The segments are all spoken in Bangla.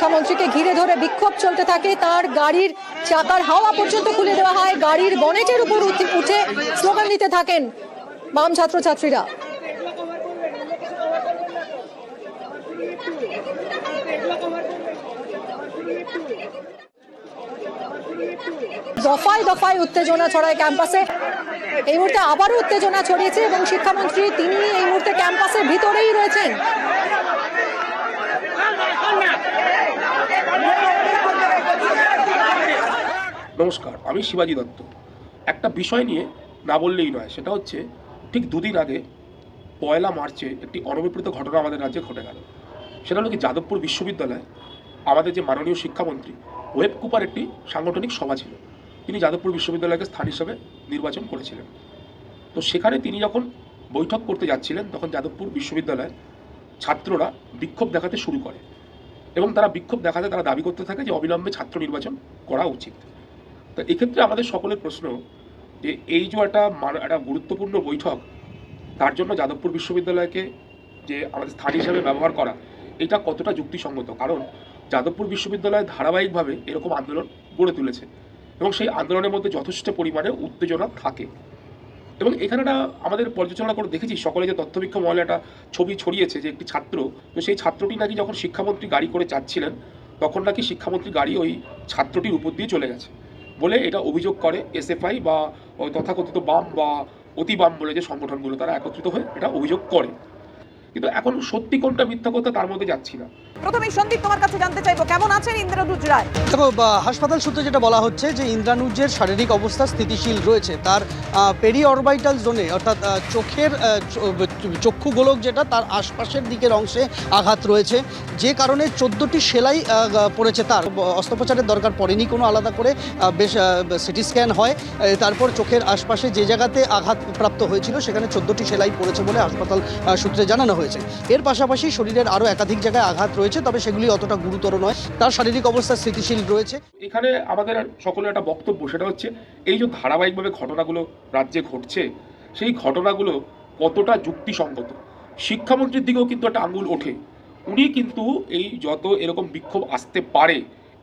শিক্ষামন্ত্রীকে ঘিরে ধরে বিক্ষোভ চলতে থাকে। তার গাড়ির চাকার হাওয়া পর্যন্ত খুলে দেওয়া হয়, গাড়ির বনেটের উপর উঠে স্লোগান দিতে থাকেন বাম ছাত্রছাত্রীরা। দফায় দফায় উত্তেজনা ছড়ায় ক্যাম্পাসে। এই মুহূর্তে আবারও উত্তেজনা ছড়িয়েছে এবং শিক্ষামন্ত্রী তিনি এই মুহূর্তে ক্যাম্পাসের ভিতরেই রয়েছেন। নমস্কার, আমি শিবাজি দত্ত। একটা বিষয় নিয়ে না বললেই নয়, সেটা হচ্ছে ঠিক দুদিন আগে 1 মার্চে একটি অনভিপ্রেত ঘটনা আমাদের রাজ্যে ঘটে গেল। সেটা হলো কি, যাদবপুর বিশ্ববিদ্যালয়ে আমাদের যে মাননীয় শিক্ষামন্ত্রী ওয়েব কুপার একটি সাংগঠনিক সভা ছিল। তিনি যাদবপুর বিশ্ববিদ্যালয়কে স্থান হিসাবে নির্বাচন করেছিলেন। তো সেখানে তিনি যখন বৈঠক করতে যাচ্ছিলেন, তখন যাদবপুর বিশ্ববিদ্যালয়ে ছাত্ররা বিক্ষোভ দেখাতে শুরু করে এবং তারা বিক্ষোভ দেখাতে তারা দাবি করতে থাকে যে অবিলম্বে ছাত্র নির্বাচন করা উচিত। তো এক্ষেত্রে আমাদের সকলের প্রশ্ন যে এই যে একটা গুরুত্বপূর্ণ বৈঠক, তার জন্য যাদবপুর বিশ্ববিদ্যালয়কে যে আমাদের স্থান হিসাবে ব্যবহার করা, এটা কতটা যুক্তিসঙ্গত? কারণ যাদবপুর বিশ্ববিদ্যালয় ধারাবাহিকভাবে এরকম আন্দোলন গড়ে তুলেছে এবং সেই আন্দোলনের মধ্যে যথেষ্ট পরিমাণে উত্তেজনা থাকে। এবং এখানে আমাদের পর্যালোচনা করে দেখেছি সকলে যে তথ্যবীক্ষণ মহলে একটা ছবি ছড়িয়েছে যে একটি ছাত্র, তো সেই ছাত্রটি নাকি যখন শিক্ষামন্ত্রী গাড়ি করে যাচ্ছিলেন, তখন নাকি শিক্ষামন্ত্রী গাড়ি ওই ছাত্রটির উপর দিয়ে চলে গেছে বলে এটা অভিযোগ করে এসএফআই বা ওই তথাকথিত বাম বা অতি বাম বলে যে সংগঠনগুলো, তারা একত্রিত হয়ে এটা অভিযোগ করে। কিন্তু এখন সত্যি কোনটা মিথ্যা কথা তার মধ্যে যাচ্ছি না। প্রথমেই সন্দীপ, তোমার কাছে জানতে চাইবো কেমন আছেন ইন্দ্রানুজ রায়? দেখো, হাসপাতাল সূত্রে যেটা বলা হচ্ছে যে ইন্দ্রানুজের শারীরিক অবস্থা স্থিতিশীল রয়েছে। তার পেরি অরবাইটাল জোনে অর্থাৎ চোখের চক্ষু গোলক যেটা, তার আশপাশের দিকের অংশে আঘাত রয়েছে, যে কারণে 14টি সেলাই পড়েছে। তার অস্ত্রোপচারের দরকার পড়েনি কোনো আলাদা করে, বেশ সিটি স্ক্যান হয়, তারপর চোখের আশপাশে যে জায়গাতে আঘাত প্রাপ্ত হয়েছিল সেখানে 14টি সেলাই পড়েছে বলে হাসপাতাল সূত্রে জানানো হয়েছে। এর পাশাপাশি শরীরের আরও একাধিক জায়গায় আঘাত রয়েছে, তবে সেগুলি অতটা গুরুতর নয়। তার শারীরিক অবস্থা স্থিতিশীল রয়েছে। এখানে আমাদের সকলের একটা বক্তব্য, সেটা হচ্ছে এই যে ধারাবাহিকভাবে ঘটনাগুলো রাজ্যে ঘটছে, সেই ঘটনাগুলো কতটা যুক্তিসঙ্গত। শিক্ষামন্ত্রীর দিকেও কিন্তু একটা আঙুল ওঠে। উনি কিন্তু এই যত এরকম বিক্ষোভ আসতে পারে,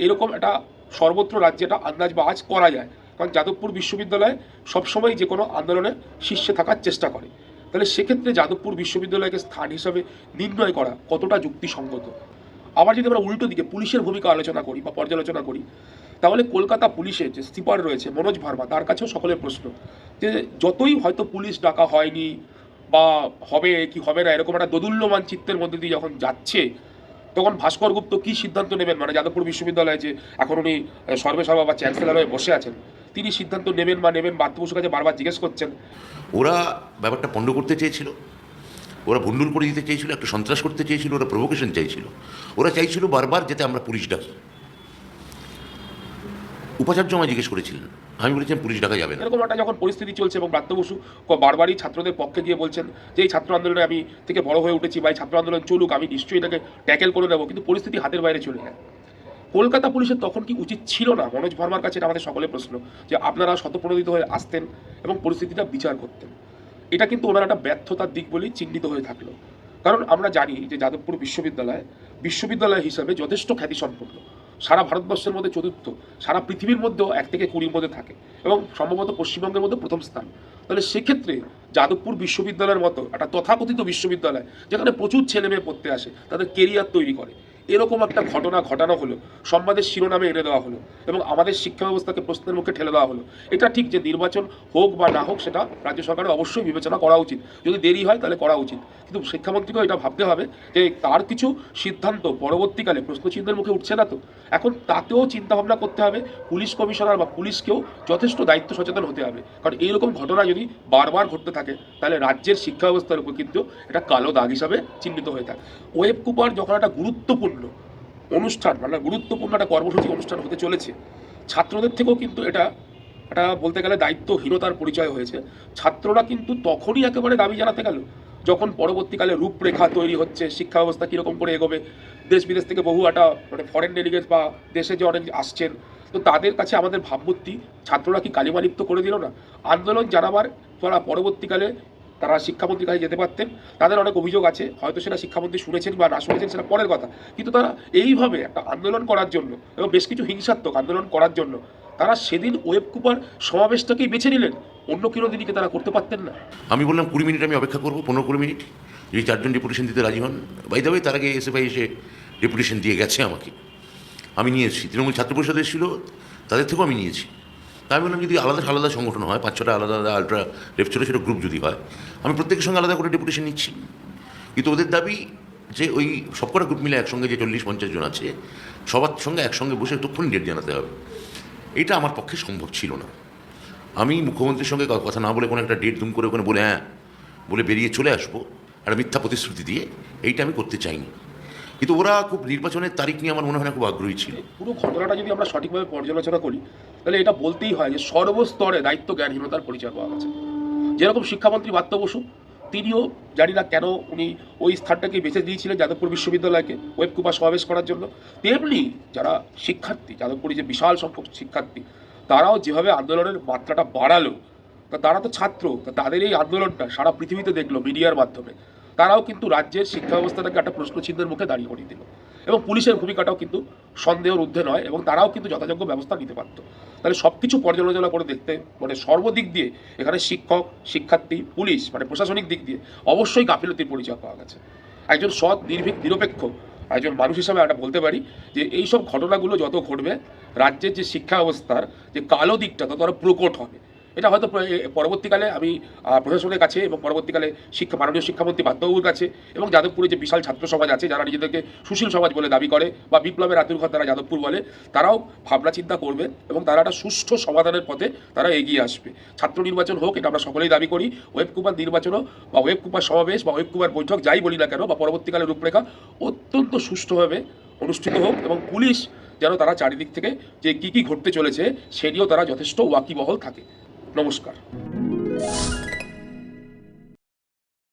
এরকম একটা সর্বত্র রাজ্যে একটা আন্দাজ বা আজ করা যায়। কারণ যাদবপুর বিশ্ববিদ্যালয় সবসময় যে কোনো আন্দোলনে শীর্ষে থাকার চেষ্টা করে। তাহলে সেক্ষেত্রে যাদবপুর বিশ্ববিদ্যালয়কে স্থান হিসাবে নির্ণয় করা কতটা যুক্তিসঙ্গত। আবার যদি আমরা উল্টো দিকে পুলিশের ভূমিকা আলোচনা করি বা পর্যালোচনা করি, তাহলে কলকাতা পুলিশের যে সুপার রয়েছে মনোজ ভার্মা, তার কাছেও সকলের প্রশ্ন যে যতই হয়তো পুলিশ ডাকা হয়নি বা হবে কি হবে না, এরকম একটা দোদুল্যমান চিত্রের মধ্যে দিয়ে যখন যাচ্ছে, তখন ভাস্কর গুপ্ত কী সিদ্ধান্ত নেবেন, মানে যাদবপুর বিশ্ববিদ্যালয়ে যে এখন উনি সর্বেসর্বা বা চ্যান্সেলর হয়ে বসে আছেন, তিনি সিদ্ধান্ত নেবেন বা নেবেন বাধ্য বসুর কাছে বারবার জিজ্ঞেস করছেন। ওরা ব্যাপারটা পণ্ড করতে চেয়েছিল, ওরা ভণ্ডুল করে দিতে চেয়েছিল, একটা সন্ত্রাস করতে চেয়েছিল, ওরা প্রভোকেশন চাইছিল। ওরা চাইছিল বারবার যাতে আমরা পুলিশ ডাকি। উপাচার্য আমায় জিজ্ঞেস করেছিলেন, আমি বলেছিলাম পুলিশ ডাকা যাবে না। এরকম একটা যখন পরিস্থিতি চলছে এবং ব্রাত্য বসু বারবারই ছাত্রদের পক্ষে গিয়ে বলছেন যে এই ছাত্র আন্দোলনে আমি থেকে বড় হয়ে উঠেছি বা এই ছাত্র আন্দোলন চলুক, আমি নিশ্চয়ই এটাকে ট্যাকেল করে নেবো, কিন্তু পরিস্থিতি হাতের বাইরে চলে যায়। কলকাতা পুলিশের তখন কি উচিত ছিল না, মনোজ ভার্মার কাছে এটা আমাদের সকলের প্রশ্ন, যে আপনারা স্বতঃপ্রণোদিত হয়ে আসতেন এবং পরিস্থিতিটা বিচার করতেন? এটা কিন্তু ওনার একটা ব্যর্থতার দিক বলেই চিহ্নিত হয়ে থাকলো। কারণ আমরা জানি যে যাদবপুর বিশ্ববিদ্যালয় হিসাবে যথেষ্ট খ্যাতিসম্পন্ন, সারা ভারতবর্ষের মধ্যে চতুর্থ, সারা পৃথিবীর মধ্যেও 1 থেকে 20 মধ্যে থাকে এবং সম্ভবত পশ্চিমবঙ্গের মধ্যে প্রথম স্থান। তাহলে সেক্ষেত্রে যাদবপুর বিশ্ববিদ্যালয়ের মতো একটা তথাকথিত বিশ্ববিদ্যালয়, যেখানে প্রচুর ছেলে মেয়ে পড়তে আসে, তাদের কেরিয়ার তৈরি করে, এরকম একটা ঘটনা ঘটানো হলো, সংবাদের শিরোনামে এনে দেওয়া হলো এবং আমাদের শিক্ষা ব্যবস্থাকে প্রশ্নের মুখে ঠেলে দেওয়া হলো। এটা ঠিক যে নির্বাচন হোক বা না হোক, সেটা রাজ্য সরকারের অবশ্যই বিবেচনা করা উচিত, যদি দেরি হয় তাহলে করা উচিত, কিন্তু শিক্ষামন্ত্রীকেও এটা ভাবতে হবে যে তার কিছু সিদ্ধান্ত পরবর্তীকালে প্রশ্নচিহ্নের মুখে উঠছে না তো, এখন তাতেও চিন্তাভাবনা করতে হবে। পুলিশ কমিশনার বা পুলিশকেও যথেষ্ট দায়িত্ব সচেতন হতে হবে, কারণ এইরকম ঘটনা যদি বারবার ঘটতে থাকে তাহলে রাজ্যের শিক্ষা ব্যবস্থার উপর কিন্তু এটা কালো দাগ হিসাবে চিহ্নিত হয়ে থাকে। ওয়েব কুপার যখন একটা গুরুত্বপূর্ণ অনুষ্ঠান, মানে গুরুত্বপূর্ণ একটা কর্মসূচি অনুষ্ঠান হতে চলেছে, ছাত্রদের থেকেও কিন্তু এটা বলতে গেলে দায়িত্বহীনতার পরিচয় হয়েছে। ছাত্ররা কিন্তু তখনই একেবারে দাবি জানাতে গেল যখন পরবর্তীকালে রূপরেখা তৈরি হচ্ছে, শিক্ষা ব্যবস্থা কীরকম করে এগোবে। দেশ বিদেশ থেকে বহু একটা মানে ফরেন ডেলিগেটস বা দেশে যে অনেক আসছেন, তো তাদের কাছে আমাদের ভাবমূর্তি ছাত্ররা কি কালিমালিপ্ত করে দিল না? আন্দোলন জানাবার তারা পরবর্তীকালে তারা শিক্ষামন্ত্রীর কাছে যেতে পারতেন। তাদের অনেক অভিযোগ আছে, হয়তো সেটা শিক্ষামন্ত্রী শুনেছেন বা না শুনেছেন সেটা পরের কথা, কিন্তু তারা এইভাবে একটা আন্দোলন করার জন্য এবং বেশ কিছু হিংসাত্মক আন্দোলন করার জন্য তারা সেদিন ওয়েব কুপার সমাবেশটাকেই বেছে নিলেন, অন্য কোনো দিনকে তারা করতে পারতেন না। আমি বললাম 20 মিনিট আমি অপেক্ষা করবো, 15-20 মিনিট, যদি 4 জন ডেপুটেশন দিতে রাজি হন। বাই দ্য ওয়ে, তার আগে এসএফআই এসে ডেপুটেশন দিয়ে গেছে আমাকে, আমি নিয়েছি। তৃণমূল ছাত্র পরিষদ এসেছিল, তাদের থেকেও আমি নিয়েছি। তাই আমি বললাম যদি আলাদা আলাদা সংগঠন হয়, 5-6টা আলাদা আলাদা আলট্রা লেফট ছোটো ছোটো গ্রুপ যদি হয়, আমি প্রত্যেকের সঙ্গে আলাদা করে ডেপুটেশন নিচ্ছি। কিন্তু ওদের দাবি যে ওই সবকটা গ্রুপ মিলে একসঙ্গে যে 40-50 জন আছে, সবার সঙ্গে একসঙ্গে বসে তক্ষুনি ডেট জানাতে হবে। এটা আমার পক্ষে সম্ভব ছিল না। আমি মুখ্যমন্ত্রীর সঙ্গে কথা না বলে কোনো একটা ডেট দুম করে ওখানে বলে হ্যাঁ বলে বেরিয়ে চলে আসবো একটা মিথ্যা প্রতিশ্রুতি দিয়ে, এইটা আমি করতে চাইনি। কিন্তু ওরা খুব নির্বাচনের তারিখ নিয়ে আমার মনে হয় না খুব আগ্রহী ছিল। পুরো ঘটনাটা যদি আমরা সঠিকভাবে পর্যালোচনা করি তাহলে এটা বলতেই হয় যে সর্বস্তরে দায়িত্ব জ্ঞানহীনতার পরিচয় পাওয়া গেছে। যেরকম শিক্ষামন্ত্রী ব্রাত্য বসু, তিনিও জানি না কেন উনি ওই স্থানটাকে বেছে দিয়েছিলেন যাদবপুর বিশ্ববিদ্যালয়কে ওয়েব কুপার সমাবেশ করার জন্য, তেমনি যারা শিক্ষার্থী, যাদবপুরে যে বিশাল সংখ্যক শিক্ষার্থী, তারাও যেভাবে আন্দোলনের মাত্রাটা বাড়ালো, তা তারা তো ছাত্র, তা তাদের এই আন্দোলনটা সারা পৃথিবীতে দেখলো মিডিয়ার মাধ্যমে, তারাও কিন্তু রাজ্যের শিক্ষা ব্যবস্থাটাকে একটা প্রশ্নচিহ্নের মুখে দাঁড়িয়ে করিয়ে দিল। এবং পুলিশের ভূমিকাটাও কিন্তু সন্দেহের ঊর্ধ্বে নয়, এবং তারাও কিন্তু যথাযোগ্য ব্যবস্থা নিতে পারত। তাহলে সব কিছু পর্যালোচনা করে দেখতে মানে সর্বদিক দিয়ে এখানে শিক্ষক, শিক্ষার্থী, পুলিশ মানে প্রশাসনিক দিক দিয়ে অবশ্যই গাফিলতির পরিচয় পাওয়া গেছে। একজন সৎ, নির্ভীক, নিরপেক্ষ একজন মানুষ হিসাবে আমরা বলতে পারি যে এই সব ঘটনাগুলো যত ঘটবে, রাজ্যের যে শিক্ষা ব্যবস্থার যে কালো দিকটা তত আরও প্রকট হবে। এটা হয়তো পরবর্তীকালে আমি প্রশাসনের কাছে এবং পরবর্তীকালে মাননীয় শিক্ষামন্ত্রী বাদ্যবাবুর কাছে এবং যাদবপুরে যে বিশাল ছাত্র সমাজ আছে যারা নিজেদেরকে সুশীল সমাজ বলে দাবি করে বা বিপ্লবের আতুরঘর তারা যাদবপুর বলে, তারাও ভাবনা চিন্তা করবে এবং তারা একটা সুষ্ঠু সমাধানের পথে তারা এগিয়ে আসবে। ছাত্র নির্বাচন হোক, এটা আমরা সকলেই দাবি করি। ওয়েব কুপার নির্বাচনও বা ওয়েব কুপার সমাবেশ বা ওয়েব কুপার বৈঠক যাই বলি না কেন, বা পরবর্তীকালে রূপরেখা অত্যন্ত সুষ্ঠুভাবে অনুষ্ঠিত হোক এবং পুলিশ যেন তারা চারিদিক থেকে যে কী ঘটতে চলেছে সে নিয়েও তারা যথেষ্ট ওয়াকিবহল থাকে। নমস্কার।